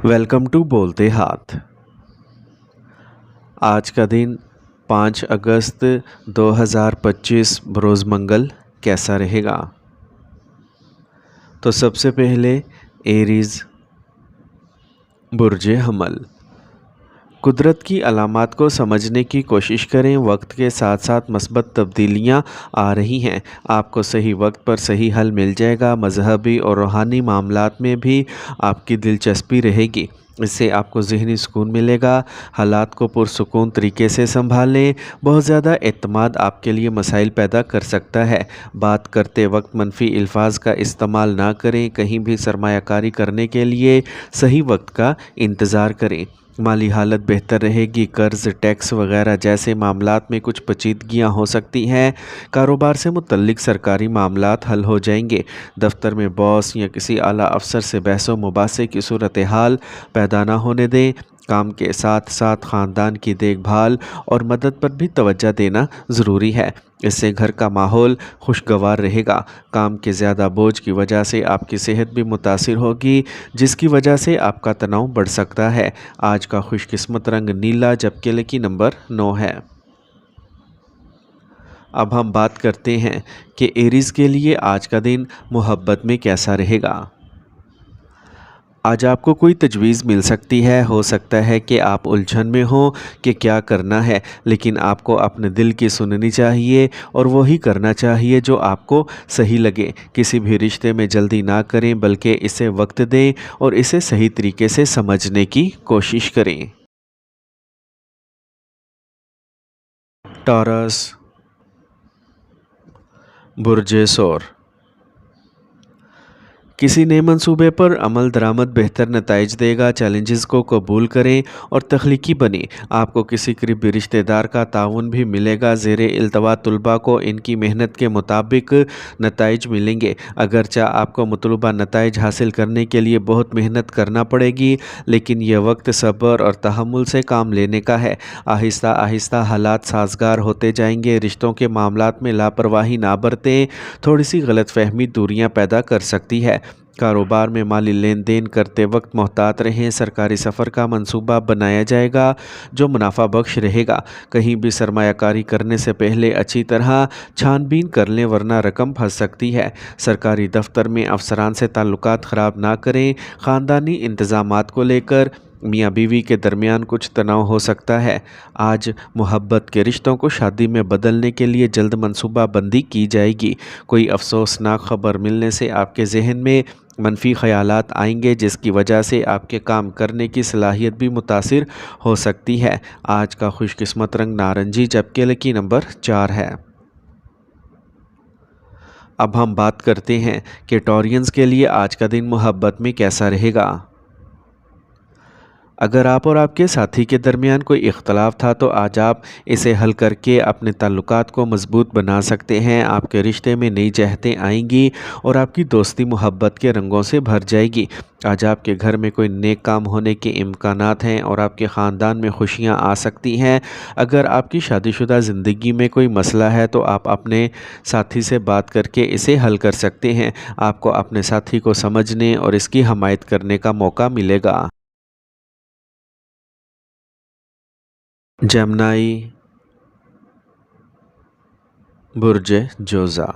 Welcome to बोलते हाथ। आज का दिन 5 अगस्त 2025 बरोज़ मंगल कैसा रहेगा? तो सबसे पहले एरीज़ बुर्ज हमल। कुदरत की अलामात को समझने की कोशिश करें। वक्त के साथ साथ मस्बत तब्दीलियां आ रही हैं। आपको सही वक्त पर सही हल मिल जाएगा। मजहबी और रूहानी मामलात में भी आपकी दिलचस्पी रहेगी। इससे आपको ज़हनी सुकून मिलेगा। हालात को पुरसुकून तरीके से संभालें। बहुत ज़्यादा एतमाद आपके लिए मसाइल पैदा कर सकता है। बात करते वक्त मनफी अल्फाज का इस्तेमाल ना करें। कहीं भी सरमायाकारी करने के लिए सही वक्त का इंतज़ार करें। माली हालत बेहतर रहेगी। कर्ज़, टैक्स वगैरह जैसे मामलात में कुछ पेचीदगियाँ हो सकती हैं। कारोबार से मुतल्लिक सरकारी मामलात हल हो जाएंगे। दफ्तर में बॉस या किसी आला अफसर से बहसो मुबासे की सूरत हाल पैदा ना होने दें। काम के साथ साथ ख़ानदान की देखभाल और मदद पर भी तवज्जो देना ज़रूरी है। इससे घर का माहौल खुशगवार रहेगा। काम के ज़्यादा बोझ की वजह से आपकी सेहत भी मुतासिर होगी, जिसकी वजह से आपका तनाव बढ़ सकता है। आज का खुशकिस्मत रंग नीला, जबकि लकी नंबर 9 है। अब हम बात करते हैं कि एरीज़ के लिए आज का दिन मोहब्बत में कैसा रहेगा। आज आपको कोई तजवीज़ मिल सकती है। हो सकता है कि आप उलझन में हो कि क्या करना है, लेकिन आपको अपने दिल की सुननी चाहिए और वही करना चाहिए जो आपको सही लगे। किसी भी रिश्ते में जल्दी ना करें, बल्कि इसे वक्त दें और इसे सही तरीके से समझने की कोशिश करें। टॉरस बुर्ज सौर। किसी नए मंसूबे पर अमल दरामद बेहतर नताइज देगा। चैलेंजेस को कबूल करें और तख्लीकी बनें। आपको किसी करीबी रिश्तेदार का ताउन भी मिलेगा। ज़ेरे इल्तवा तुलबा को इनकी मेहनत के मुताबिक नताइज मिलेंगे। अगरचे आपको मतलूबा नताइज हासिल करने के लिए बहुत मेहनत करना पड़ेगी, लेकिन यह वक्त सब्र और तहम्मुल से काम लेने का है। आहिस्ता आहिस्ता हालात साजगार होते जाएंगे। रिश्तों के मामलात में लापरवाही ना बरतें। थोड़ी सी गलतफहमी दूरियां पैदा कर सकती है। कारोबार में माली लेन देन करते वक्त मोहतात रहें। सरकारी सफ़र का मंसूबा बनाया जाएगा जो मुनाफा बख्श रहेगा। कहीं भी सरमायाकारी करने से पहले अच्छी तरह छानबीन कर लें, वरना रकम फंस सकती है। सरकारी दफ्तर में अफसरान से ताल्लुकात ख़राब ना करें। ख़ानदानी इंतज़ामात को लेकर मियाँ बीवी के दरमियान कुछ तनाव हो सकता है। आज मोहब्बत के रिश्तों को शादी में बदलने के लिए जल्द मंसूबा बंदी की जाएगी। कोई अफसोसनाक खबर मिलने से आपके जहन में मनफी ख़यालात आएंगे, जिसकी वजह से आपके काम करने की सलाहियत भी मुतासिर हो सकती है। आज का खुशकिस्मत रंग नारंगी, जबकि लकी नंबर 4 है। अब हम बात करते हैं कि टॉरियंस के लिए आज का दिन मोहब्बत में कैसा रहेगा। अगर आप और आपके साथी के दरमियान कोई इख्तलाफ था, तो आज आप इसे हल करके अपने ताल्लुकात को मजबूत बना सकते हैं। आपके रिश्ते में नई जहतें आएंगी और आपकी दोस्ती मोहब्बत के रंगों से भर जाएगी। आज आपके घर में कोई नेक काम होने के इम्कानात हैं और आपके ख़ानदान में खुशियां आ सकती हैं। अगर आपकी शादीशुदा ज़िंदगी में कोई मसला है, तो आप अपने साथी से बात करके इसे हल कर सकते हैं। आपको अपने साथी को समझने और इसकी हमायत करने का मौका मिलेगा। जमनाई बुर्ज जोज़ा।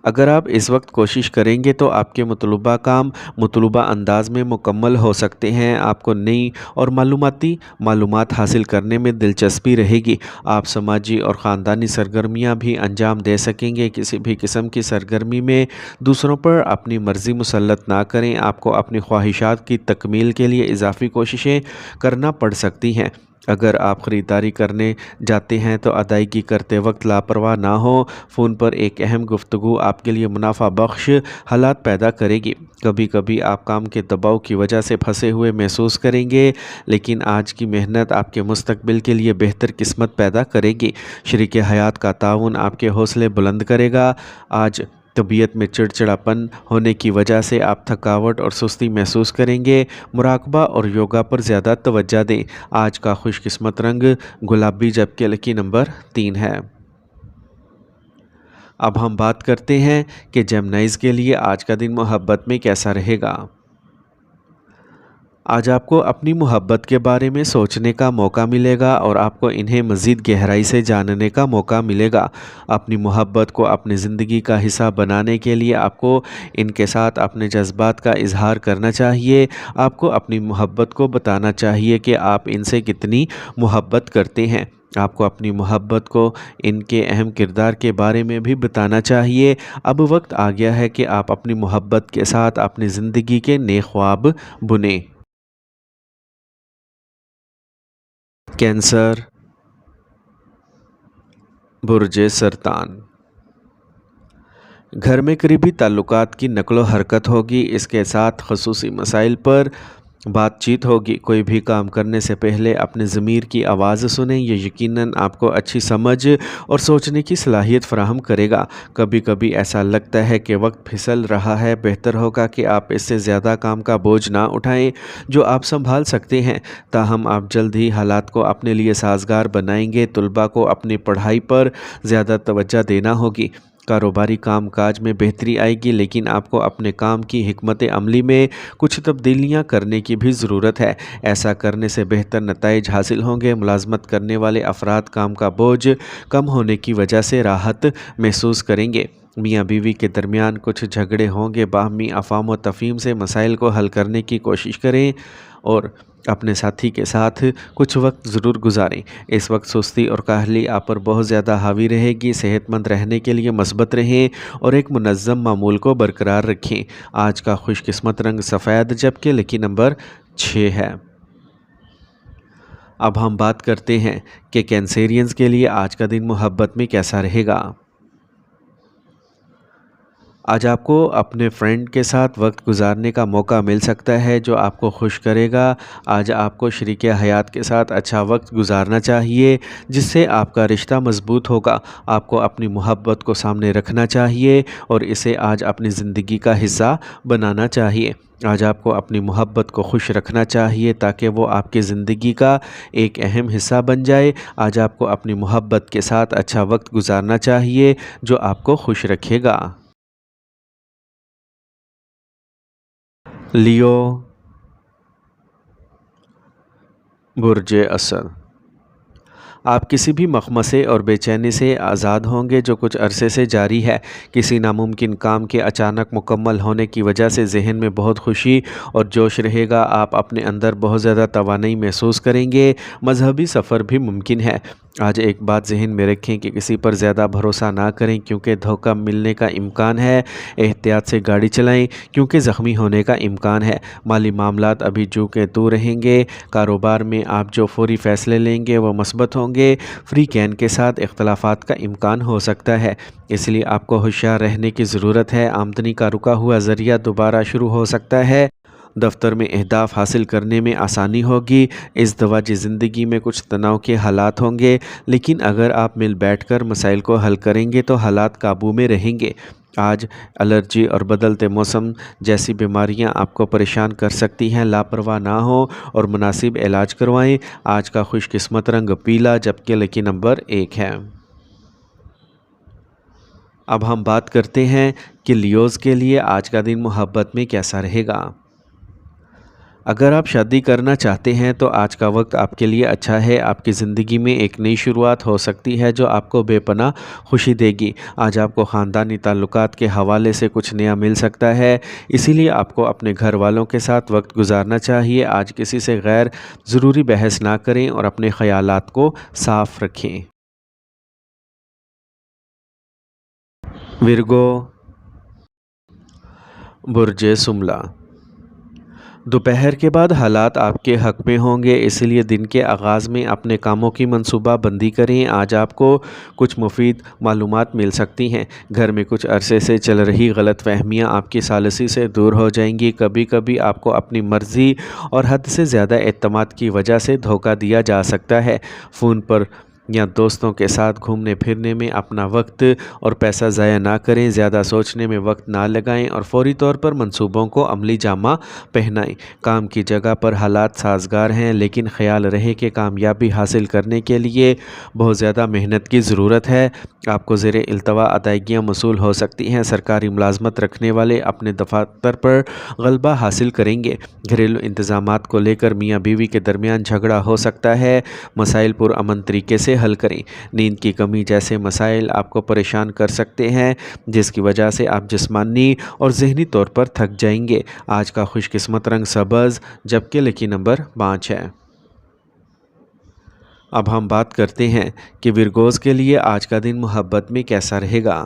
अगर आप इस वक्त कोशिश करेंगे तो आपके मतलूबा काम मतलूबा अंदाज में मुकम्मल हो सकते हैं। आपको नई और मालूमाती मालूमात हासिल करने में दिलचस्पी रहेगी। आप समाजी और ख़ानदानी सरगर्मियां भी अंजाम दे सकेंगे। किसी भी किस्म की सरगर्मी में दूसरों पर अपनी मर्ज़ी मुसल्लत ना करें। आपको अपनी ख्वाहिशात की तकमील के लिए इजाफ़ी कोशिशें करना पड़ सकती हैं। अगर आप ख़रीदारी करने जाते हैं तो अदायगी करते वक्त लापरवाह ना हो। फ़ोन पर एक अहम गुफ्तगू आपके लिए मुनाफा बख्श हालात पैदा करेगी। कभी कभी आप काम के दबाव की वजह से फंसे हुए महसूस करेंगे, लेकिन आज की मेहनत आपके मुस्तकबिल के लिए बेहतर किस्मत पैदा करेगी। शरीके हयात का ताउन आपके हौसले बुलंद करेगा। आज तबीयत में चिड़चिड़ापन होने की वजह से आप थकावट और सुस्ती महसूस करेंगे। मुराकबा और योगा पर ज़्यादा तवज्जो दें। आज का खुशकिस्मत रंग गुलाबी, जबकि लकी नंबर 3 है। अब हम बात करते हैं कि जेमिनीज़ के लिए आज का दिन मोहब्बत में कैसा रहेगा। आज आपको अपनी मोहब्बत के बारे में सोचने का मौका मिलेगा और आपको इन्हें मज़ीद गहराई से जानने का मौका मिलेगा। अपनी मोहब्बत को अपनी ज़िंदगी का हिस्सा बनाने के लिए आपको इनके साथ अपने जज़्बात का इज़हार करना चाहिए। आपको अपनी मोहब्बत को बताना चाहिए कि आप इनसे कितनी मोहब्बत करते हैं। आपको अपनी मोहब्बत को इनके अहम किरदार के बारे में भी बताना चाहिए। अब वक्त आ गया है कि आप अपनी मोहब्बत के साथ अपनी ज़िंदगी के नए ख्वाब बुनें। कैंसर, बुर्ज सरतान। घर में करीबी ताल्लुकात की नक़्लो हरकत होगी। इसके साथ ख़ुसूसी मसाइल पर बातचीत होगी। कोई भी काम करने से पहले अपने ज़मीर की आवाज़ सुनें। ये यकीनन आपको अच्छी समझ और सोचने की सलाहियत फ़राहम करेगा। कभी कभी ऐसा लगता है कि वक्त फिसल रहा है। बेहतर होगा कि आप इससे ज़्यादा काम का बोझ ना उठाएं जो आप संभाल सकते हैं। ताहम आप जल्द ही हालात को अपने लिए साजगार बनाएंगे। तलबा को अपनी पढ़ाई पर ज़्यादा तवज्जो देना होगी। कारोबारी काम काज में बेहतरी आएगी, लेकिन आपको अपने काम की हिकमत अमली में कुछ तब्दीलियां करने की भी ज़रूरत है। ऐसा करने से बेहतर नताइज हासिल होंगे। मुलाजमत करने वाले अफराद काम का बोझ कम होने की वजह से राहत महसूस करेंगे। मियाँ बीवी के दरमियान कुछ झगड़े होंगे। बाहमी अफ़ाम व तफ़हीम से मसाइल को हल करने की कोशिश करें और अपने साथी के साथ कुछ वक्त ज़रूर गुजारें। इस वक्त सुस्ती और काहली आप पर बहुत ज़्यादा हावी रहेगी। सेहतमंद रहने के लिए मस्बत रहें और एक मुनज़्ज़म मामूल को बरकरार रखें। आज का खुशकिस्मत रंग सफ़ेद जबकि लकी नंबर 6 है। अब हम बात करते हैं कि कैंसेरियंस के लिए आज का दिन मोहब्बत में कैसा रहेगा। आज आपको अपने फ्रेंड के साथ वक्त गुजारने का मौका मिल सकता है जो आपको खुश करेगा। आज आपको शरीके हयात के साथ अच्छा वक्त गुजारना चाहिए जिससे आपका रिश्ता मजबूत होगा। आपको अपनी मोहब्बत को सामने रखना चाहिए और इसे आज अपनी ज़िंदगी का हिस्सा बनाना चाहिए। आज आपको अपनी मोहब्बत को खुश रखना चाहिए ताकि वो आपकी ज़िंदगी का एक अहम हिस्सा बन जाए। आज आपको अपनी मोहब्बत के साथ अच्छा वक्त गुजारना चाहिए जो आपको खुश रखेगा। लियो, बुर्ज असद। आप किसी भी मखमसे और बेचैनी से आज़ाद होंगे जो कुछ अरसे से जारी है। किसी नामुमकिन काम के अचानक मुकम्मल होने की वजह से जहन में बहुत खुशी और जोश रहेगा। आप अपने अंदर बहुत ज़्यादा तवानाई महसूस करेंगे। मजहबी सफ़र भी मुमकिन है। आज एक बात जहन में रखें कि किसी पर ज़्यादा भरोसा ना करें क्योंकि धोखा मिलने का इम्कान है। एहतियात से गाड़ी चलाएं क्योंकि ज़ख्मी होने का इम्कान है। माली मामलात अभी जू के तू रहेंगे। कारोबार में आप जो फौरी फ़ैसले लेंगे वो मस्बत होंगे। फ्री कैन के साथ इख्तलाफात का इम्कान हो सकता है, इसलिए आपको होशियार रहने की ज़रूरत है। आमदनी का रुका हुआ ज़रिया दोबारा शुरू हो सकता है। दफ्तर में अहदाफ हासिल करने में आसानी होगी। इस दवाजी ज़िंदगी में कुछ तनाव के हालात होंगे, लेकिन अगर आप मिल बैठकर मसाइल को हल करेंगे तो हालात काबू में रहेंगे। आज एलर्जी और बदलते मौसम जैसी बीमारियां आपको परेशान कर सकती हैं। लापरवाह ना हो और मुनासिब इलाज करवाएं। आज का खुशकिस्मत रंग पीला जबकि लकी नंबर 1 है। अब हम बात करते हैं कि लियोज़ के लिए आज का दिन मोहब्बत में कैसा रहेगा। अगर आप शादी करना चाहते हैं तो आज का वक्त आपके लिए अच्छा है। आपकी ज़िंदगी में एक नई शुरुआत हो सकती है जो आपको बेपनाह खुशी देगी। आज आपको ख़ानदानी ताल्लुकात के हवाले से कुछ नया मिल सकता है, इसीलिए आपको अपने घर वालों के साथ वक्त गुजारना चाहिए। आज किसी से गैर ज़रूरी बहस ना करें और अपने ख़यालात को साफ़ रखें। विर्गो, बुर्ज सुमला। दोपहर के बाद हालात आपके हक़ में होंगे, इसलिए दिन के आगाज़ में अपने कामों की मनसूबा बंदी करें। आज आपको कुछ मुफीद मालूमात मिल सकती हैं। घर में कुछ अरसे से चल रही गलत फहमियाँ आपकी सालसी से दूर हो जाएंगी। कभी कभी आपको अपनी मर्ज़ी और हद से ज़्यादा एतमाद की वजह से धोखा दिया जा सकता है। फ़ोन पर या दोस्तों के साथ घूमने फिरने में अपना वक्त और पैसा ज़ाया ना करें। ज़्यादा सोचने में वक्त ना लगाएं और फौरी तौर पर मंसूबों को अमली जामा पहनाएं। काम की जगह पर हालात साजगार हैं, लेकिन ख्याल रहे कि कामयाबी हासिल करने के लिए बहुत ज़्यादा मेहनत की ज़रूरत है। آپ کو زیر التوا ادائیگیاں موصول ہو سکتی ہیں۔ سرکاری ملازمت رکھنے والے اپنے دفاتر پر غلبہ حاصل کریں گے۔ گھریلو انتظامات کو لے کر میاں بیوی کے درمیان جھگڑا ہو سکتا ہے، مسائل پرامن طریقے سے حل کریں۔ نیند کی کمی جیسے مسائل آپ کو پریشان کر سکتے ہیں، جس کی وجہ سے آپ جسمانی اور ذہنی طور پر تھک جائیں گے۔ آج کا خوش قسمت رنگ سبز جبکہ لکی نمبر 5 ہے۔ اب ہم بات کرتے ہیں کہ ورگوز کے لیے آج کا دن محبت میں کیسا رہے گا۔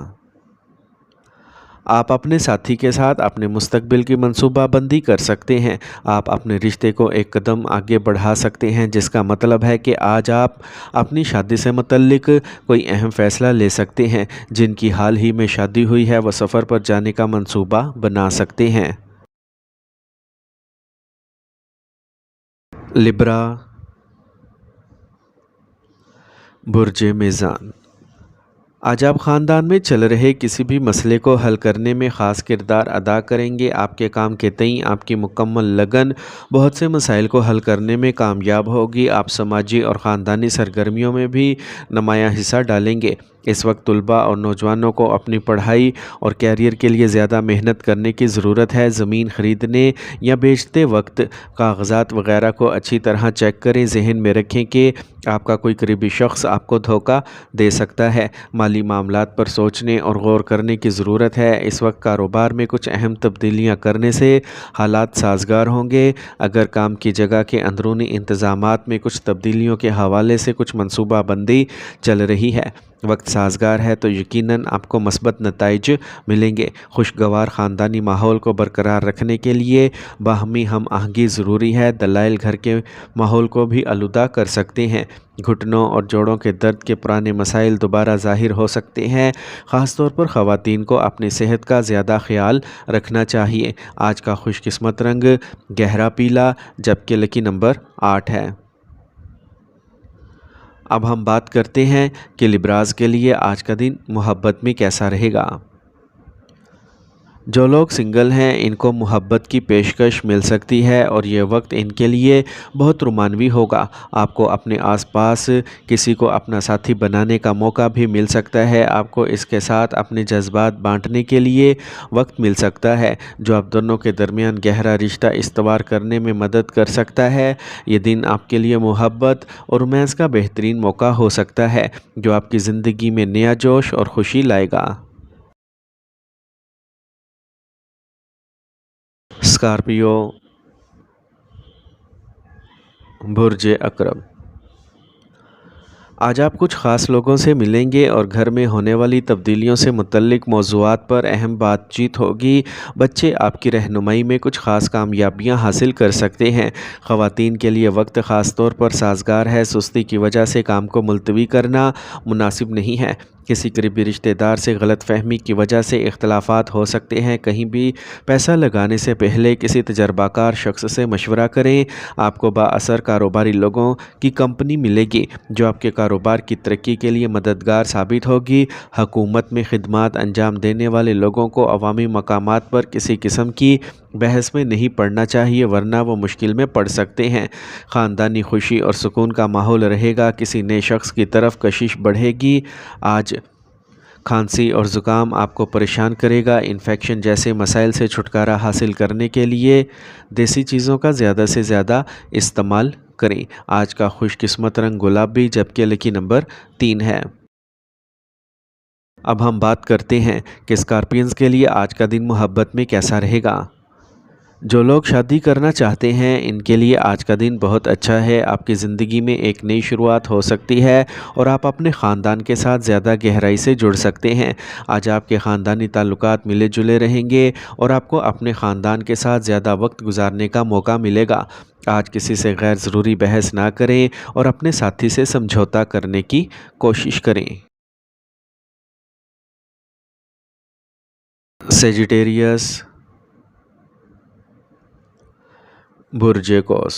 آپ اپنے ساتھی کے ساتھ اپنے مستقبل کی منصوبہ بندی کر سکتے ہیں۔ آپ اپنے رشتے کو ایک قدم آگے بڑھا سکتے ہیں، جس کا مطلب ہے کہ آج آپ اپنی شادی سے متعلق کوئی اہم فیصلہ لے سکتے ہیں۔ جن کی حال ہی میں شادی ہوئی ہے وہ سفر پر جانے کا منصوبہ بنا سکتے ہیں۔ لبرا، برج میزان، آج آپ خاندان میں چل رہے کسی بھی مسئلے کو حل کرنے میں خاص کردار ادا کریں گے۔ آپ کے کام کے تئیں آپ کی مکمل لگن بہت سے مسائل کو حل کرنے میں کامیاب ہوگی۔ آپ سماجی اور خاندانی سرگرمیوں میں بھی نمایاں حصہ ڈالیں گے۔ اس وقت طلباء اور نوجوانوں کو اپنی پڑھائی اور کیریئر کے لیے زیادہ محنت کرنے کی ضرورت ہے۔ زمین خریدنے یا بیچتے وقت کاغذات وغیرہ کو اچھی طرح چیک کریں۔ ذہن میں رکھیں کہ آپ کا کوئی قریبی شخص آپ کو دھوکہ دے سکتا ہے۔ مالی معاملات پر سوچنے اور غور کرنے کی ضرورت ہے۔ اس وقت کاروبار میں کچھ اہم تبدیلیاں کرنے سے حالات سازگار ہوں گے۔ اگر کام کی جگہ کے اندرونی انتظامات میں کچھ تبدیلیوں کے حوالے سے کچھ منصوبہ بندی چل رہی ہے، وقت سازگار ہے تو یقیناً آپ کو مثبت نتائج ملیں گے۔ خوشگوار خاندانی ماحول کو برقرار رکھنے کے لیے باہمی ہم آہنگی ضروری ہے۔ دلائل گھر کے ماحول کو بھی آلودہ کر سکتے ہیں۔ گھٹنوں اور جوڑوں کے درد کے پرانے مسائل دوبارہ ظاہر ہو سکتے ہیں۔ خاص طور پر خواتین کو اپنی صحت کا زیادہ خیال رکھنا چاہیے۔ آج کا خوش قسمت رنگ گہرا پیلا جبکہ لکی نمبر 8 ہے۔ اب ہم بات کرتے ہیں کہ لبراز کے لیے آج کا دن محبت میں کیسا رہے گا۔ جو لوگ سنگل ہیں ان کو محبت کی پیشکش مل سکتی ہے اور یہ وقت ان کے لیے بہت رومانوی ہوگا۔ آپ کو اپنے آس پاس کسی کو اپنا ساتھی بنانے کا موقع بھی مل سکتا ہے۔ آپ کو اس کے ساتھ اپنے جذبات بانٹنے کے لیے وقت مل سکتا ہے، جو آپ دونوں کے درمیان گہرا رشتہ استوار کرنے میں مدد کر سکتا ہے۔ یہ دن آپ کے لیے محبت اور رومانس کا بہترین موقع ہو سکتا ہے، جو آپ کی زندگی میں نیا جوش اور خوشی لائے گا۔ اسکارپیو، برج عقرب، آج آپ کچھ خاص لوگوں سے ملیں گے اور گھر میں ہونے والی تبدیلیوں سے متعلق موضوعات پر اہم بات چیت ہوگی۔ بچے آپ کی رہنمائی میں کچھ خاص کامیابیاں حاصل کر سکتے ہیں۔ خواتین کے لیے وقت خاص طور پر سازگار ہے۔ سستی کی وجہ سے کام کو ملتوی کرنا مناسب نہیں ہے۔ کسی قریبی رشتہ دار سے غلط فہمی کی وجہ سے اختلافات ہو سکتے ہیں۔ کہیں بھی پیسہ لگانے سے پہلے کسی تجربہ کار شخص سے مشورہ کریں۔ آپ کو بااثر کاروباری لوگوں کی کمپنی ملے گی، جو آپ کے کاروبار کی ترقی کے لیے مددگار ثابت ہوگی۔ حکومت میں خدمات انجام دینے والے لوگوں کو عوامی مقامات پر کسی قسم کی بحث میں نہیں پڑنا چاہیے، ورنہ وہ مشکل میں پڑ سکتے ہیں۔ خاندانی خوشی اور سکون کا ماحول رہے گا۔ کسی نئے شخص کی طرف کشش بڑھے گی۔ آج کھانسی اور زکام آپ کو پریشان کرے گا۔ انفیکشن جیسے مسائل سے چھٹکارا حاصل کرنے کے لیے دیسی چیزوں کا زیادہ سے زیادہ استعمال کریں۔ آج کا خوش قسمت رنگ گلابی جبکہ لکی نمبر 3 ہے۔ اب ہم بات کرتے ہیں کہ اسکارپینز کے لیے آج کا دن محبت میں کیسا رہے گا۔ جو لوگ شادی کرنا چاہتے ہیں ان کے لیے آج کا دن بہت اچھا ہے۔ آپ کی زندگی میں ایک نئی شروعات ہو سکتی ہے اور آپ اپنے خاندان کے ساتھ زیادہ گہرائی سے جڑ سکتے ہیں۔ آج آپ کے خاندانی تعلقات ملے جلے رہیں گے اور آپ کو اپنے خاندان کے ساتھ زیادہ وقت گزارنے کا موقع ملے گا۔ آج کسی سے غیر ضروری بحث نہ کریں اور اپنے ساتھی سے سمجھوتا کرنے کی کوشش کریں۔ سیجیٹیریس، برج قوس،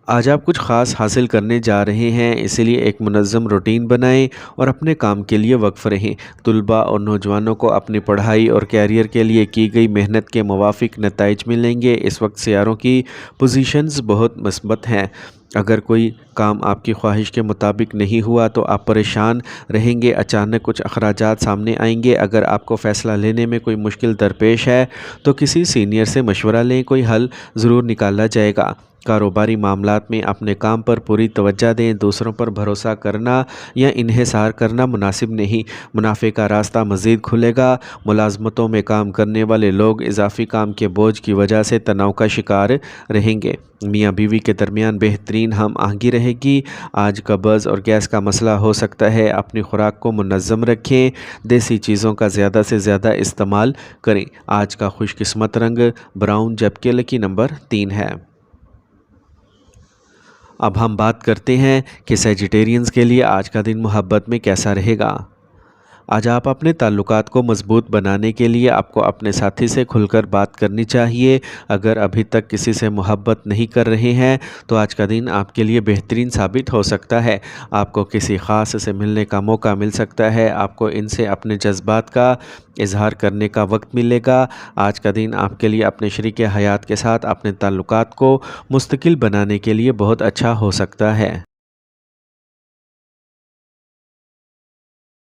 آج آپ کچھ خاص حاصل کرنے جا رہے ہیں، اسی لیے ایک منظم روٹین بنائیں اور اپنے کام کے لیے وقف رہیں۔ طلباء اور نوجوانوں کو اپنی پڑھائی اور کیریئر کے لیے کی گئی محنت کے موافق نتائج ملیں گے۔ اس وقت سیاروں کی پوزیشنز بہت مثبت ہیں۔ अगर कोई काम आपकी ख्वाहिश के मुताबिक नहीं हुआ तो आप परेशान रहेंगे, अचानक कुछ अखराजात सामने आएंगे। अगर आपको फ़ैसला लेने में कोई मुश्किल दरपेश है तो किसी सीनियर से मशवरा लें, कोई हल ज़रूर निकाला जाएगा। कारोबारी मामलात में अपने काम पर पूरी तवज्जो दें, दूसरों पर भरोसा करना या इन्हिसार करना मुनासिब नहीं। मुनाफे का रास्ता मज़ीद खुलेगा। मुलाजमतों में काम करने वाले लोग इजाफी काम के बोझ की वजह से तनाव का शिकार रहेंगे। मियाँ बीवी के दरमियान बेहतरीन हम आहंगी रहेगी। आज कब्ज़ और गैस का मसला हो सकता है। अपनी खुराक को मुनज़्ज़म रखें, देसी चीज़ों का ज़्यादा से ज़्यादा इस्तेमाल करें। आज का खुशकिस्मत रंग ब्राउन जबकि लकी नंबर 3 है। अब हम बात करते हैं कि सेजिटेरियंस के लिए आज का दिन मोहब्बत में कैसा रहेगा। आज आप अपने ताल्लुकात को मजबूत बनाने के लिए आपको अपने साथी से खुलकर बात करनी चाहिए। अगर अभी तक किसी से मोहब्बत नहीं कर रहे हैं तो आज का दिन आपके लिए बेहतरीन साबित हो सकता है। आपको किसी ख़ास से मिलने का मौका मिल सकता है। आपको इनसे अपने जज्बात का इजहार करने का वक्त मिलेगा। आज का दिन आपके लिए अपने शरीक हयात के साथ अपने ताल्लुकात को मुस्तकिल बनाने के लिए बहुत अच्छा हो सकता है।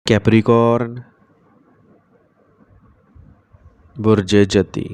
कैप्रिकॉर्न, बुर्ज जती,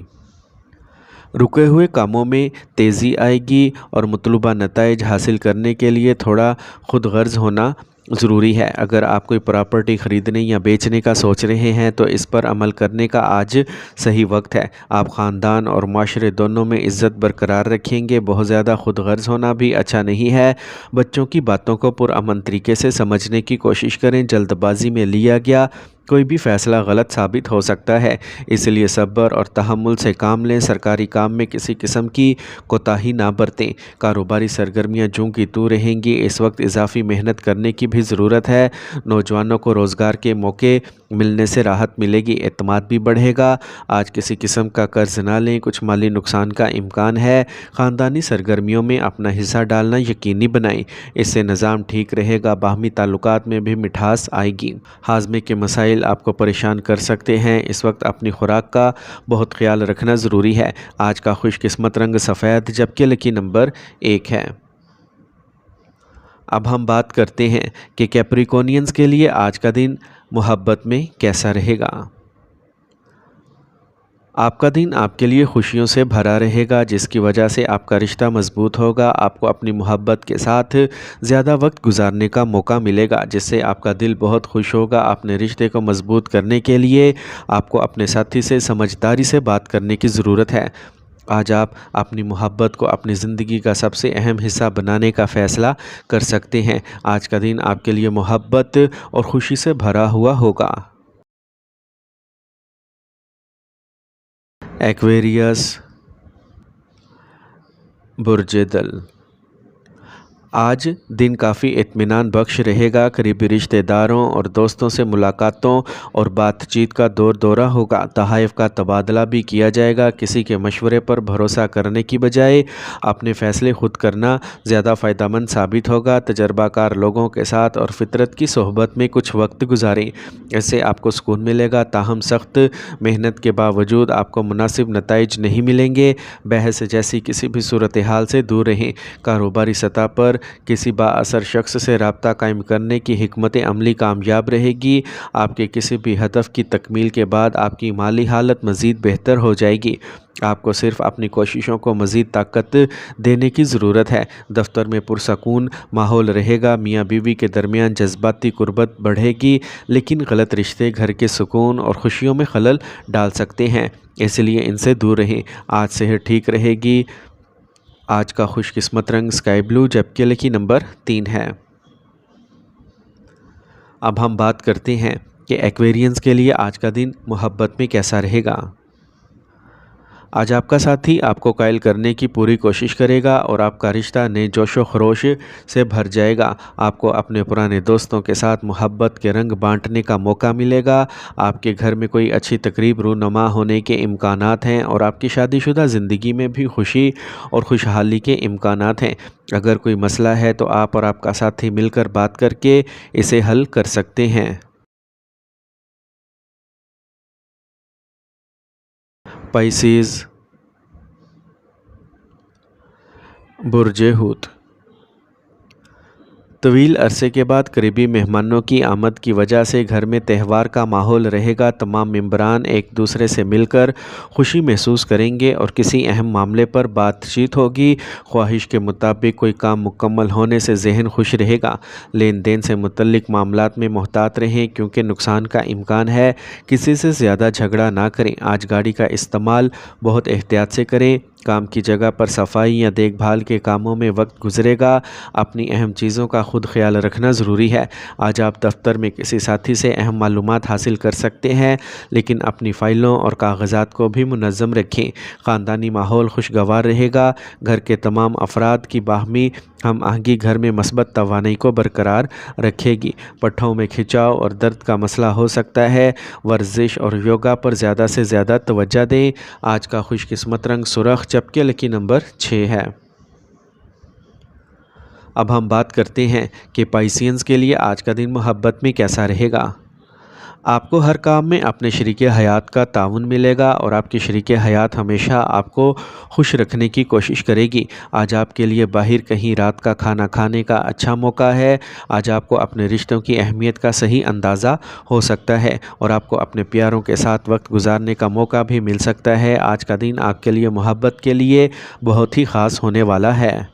रुके हुए कामों में तेज़ी आएगी और मतलूबा नताइज हासिल करने के लिए थोड़ा खुद गर्ज होना ज़रूरी है। अगर आप कोई प्रॉपर्टी ख़रीदने या बेचने का सोच रहे हैं तो इस पर अमल करने का आज सही वक्त है। आप ख़ानदान और माशरे दोनों में इज़्ज़त बरकरार रखेंगे। बहुत ज़्यादा खुद गर्ज होना भी अच्छा नहीं है। बच्चों की बातों को पुरअमन तरीके से समझने की कोशिश करें। जल्दबाजी में लिया गया कोई भी फ़ैसला गलत साबित हो सकता है, इसलिए सब्र और तहम्मुल से काम लें। सरकारी काम में किसी किस्म की कोताही ना बरतें। कारोबारी सरगर्मियाँ जूं की तूं रहेंगी। इस वक्त इजाफी मेहनत करने की भी ज़रूरत है। नौजवानों को रोज़गार के मौके मिलने से राहत मिलेगी, एतमाद भी बढ़ेगा। आज किसी किस्म का कर्ज ना लें, कुछ माली नुकसान का इम्कान है। ख़ानदानी सरगर्मियों में अपना हिस्सा डालना यकीनी बनाएं, इससे निज़ाम ठीक रहेगा। बाहमी ताल्लुकात में भी मिठास आएगी। हाजमे के मसाइल आपको परेशान कर सकते हैं। इस वक्त अपनी खुराक का बहुत ख्याल रखना ज़रूरी है। आज का खुशकिस्मत रंग सफ़ेद जबकि लकी नंबर 1 है। अब हम बात करते हैं कि कैप्रिकॉर्नियंस के लिए आज का दिन मोहब्बत में कैसा रहेगा। आपका दिन आपके लिए खुशियों से भरा रहेगा, जिसकी वजह से आपका रिश्ता मजबूत होगा। आपको अपनी मोहब्बत के साथ ज़्यादा वक्त गुजारने का मौका मिलेगा, जिससे आपका दिल बहुत खुश होगा। अपने रिश्ते को मजबूत करने के लिए आपको अपने साथी से समझदारी से बात करने की ज़रूरत है। आज आप अपनी मोहब्बत को अपनी ज़िंदगी का सबसे अहम हिस्सा बनाने का फ़ैसला कर सकते हैं। आज का दिन आपके लिए मोहब्बत और खुशी से भरा हुआ होगा। एक्वेरियस, बुर्ज दल, आज दिन काफ़ी इत्मीनान बख्श रहेगा। करीबी रिश्तेदारों और दोस्तों से मुलाकातों और बातचीत का दौरा होगा। तहाइफ का तबादला भी किया जाएगा। किसी के मशवरे पर भरोसा करने की बजाय अपने फ़ैसले खुद करना ज़्यादा फ़ायदेमंद साबित होगा। तजर्बाकार लोगों के साथ और फितरत की सोहबत में कुछ वक्त गुजारें, इससे आपको सुकून मिलेगा। ताहम सख्त मेहनत के बावजूद आपको मुनासिब नताइज नहीं मिलेंगे। बहस जैसी किसी भी सूरत हाल से दूर रहें। कारोबारी सतह पर किसी बाअसर शख्स से रब्ता कायम करने की हिकमत अमली कामयाब रहेगी। आपके किसी भी हदफ की तकमील के बाद आपकी माली हालत मज़ीद बेहतर हो जाएगी। आपको सिर्फ अपनी कोशिशों को मज़ीद ताकत देने की ज़रूरत है। दफ्तर में पुरसकून माहौल रहेगा। मियाँ बीवी के दरमियान जज्बाती कुर्बत बढ़ेगी, लेकिन गलत रिश्ते घर के सुकून और खुशियों में खलल डाल सकते हैं, इसलिए इनसे दूर रहें। आज सेहत ठीक रहेगी। आज का खुशकिस्मत रंग स्काई ब्लू जबकि लकी नंबर 3 है। अब हम बात करते हैं कि एक्वेरियंस के लिए आज का दिन मोहब्बत में कैसा रहेगा। आज आपका साथी आपको कायल करने की पूरी कोशिश करेगा और आपका रिश्ता नए जोशो खरोश से भर जाएगा। आपको अपने पुराने दोस्तों के साथ मोहब्बत के रंग बांटने का मौका मिलेगा। आपके घर में कोई अच्छी तकरीब रूनुमा होने के इम्कानात हैं और आपकी शादीशुदा ज़िंदगी में भी खुशी और खुशहाली के इम्कानात हैं। अगर कोई मसला है तो आप और आपका साथी मिलकर बात करके इसे हल कर सकते हैं। पाइसेस, बुर्ज हूत, طویل عرصے کے بعد قریبی مہمانوں کی آمد کی وجہ سے گھر میں تہوار کا ماحول رہے گا۔ تمام ممبران ایک دوسرے سے مل کر خوشی محسوس کریں گے اور کسی اہم معاملے پر بات چیت ہوگی۔ خواہش کے مطابق کوئی کام مکمل ہونے سے ذہن خوش رہے گا۔ لین دین سے متعلق معاملات میں محتاط رہیں کیونکہ نقصان کا امکان ہے۔ کسی سے زیادہ جھگڑا نہ کریں۔ آج گاڑی کا استعمال بہت احتیاط سے کریں۔ کام کی جگہ پر صفائی یا دیکھ بھال کے کاموں میں وقت گزرے گا۔ اپنی اہم چیزوں کا خود خیال رکھنا ضروری ہے۔ آج آپ دفتر میں کسی ساتھی سے اہم معلومات حاصل کر سکتے ہیں، لیکن اپنی فائلوں اور کاغذات کو بھی منظم رکھیں۔ خاندانی ماحول خوشگوار رہے گا۔ گھر کے تمام افراد کی باہمی ہم آہنگی گھر میں مثبت توانائی کو برقرار رکھے گی۔ پٹھوں میں کھچاؤ اور درد کا مسئلہ ہو سکتا ہے۔ ورزش اور یوگا پر زیادہ سے زیادہ توجہ دیں۔ آج کا خوش قسمت رنگ سرخ جبکہ لکی نمبر 6 ہے۔ اب ہم بات کرتے ہیں کہ پائسینز کے لیے آج کا دن محبت میں کیسا رہے گا۔ آپ کو ہر کام میں اپنے شریک حیات کا تعاون ملے گا اور آپ کی شریک حیات ہمیشہ آپ کو خوش رکھنے کی کوشش کرے گی۔ آج آپ کے لیے باہر کہیں رات کا کھانا کھانے کا اچھا موقع ہے۔ آج آپ کو اپنے رشتوں کی اہمیت کا صحیح اندازہ ہو سکتا ہے اور آپ کو اپنے پیاروں کے ساتھ وقت گزارنے کا موقع بھی مل سکتا ہے۔ آج کا دن آپ کے لیے محبت کے لیے بہت ہی خاص ہونے والا ہے۔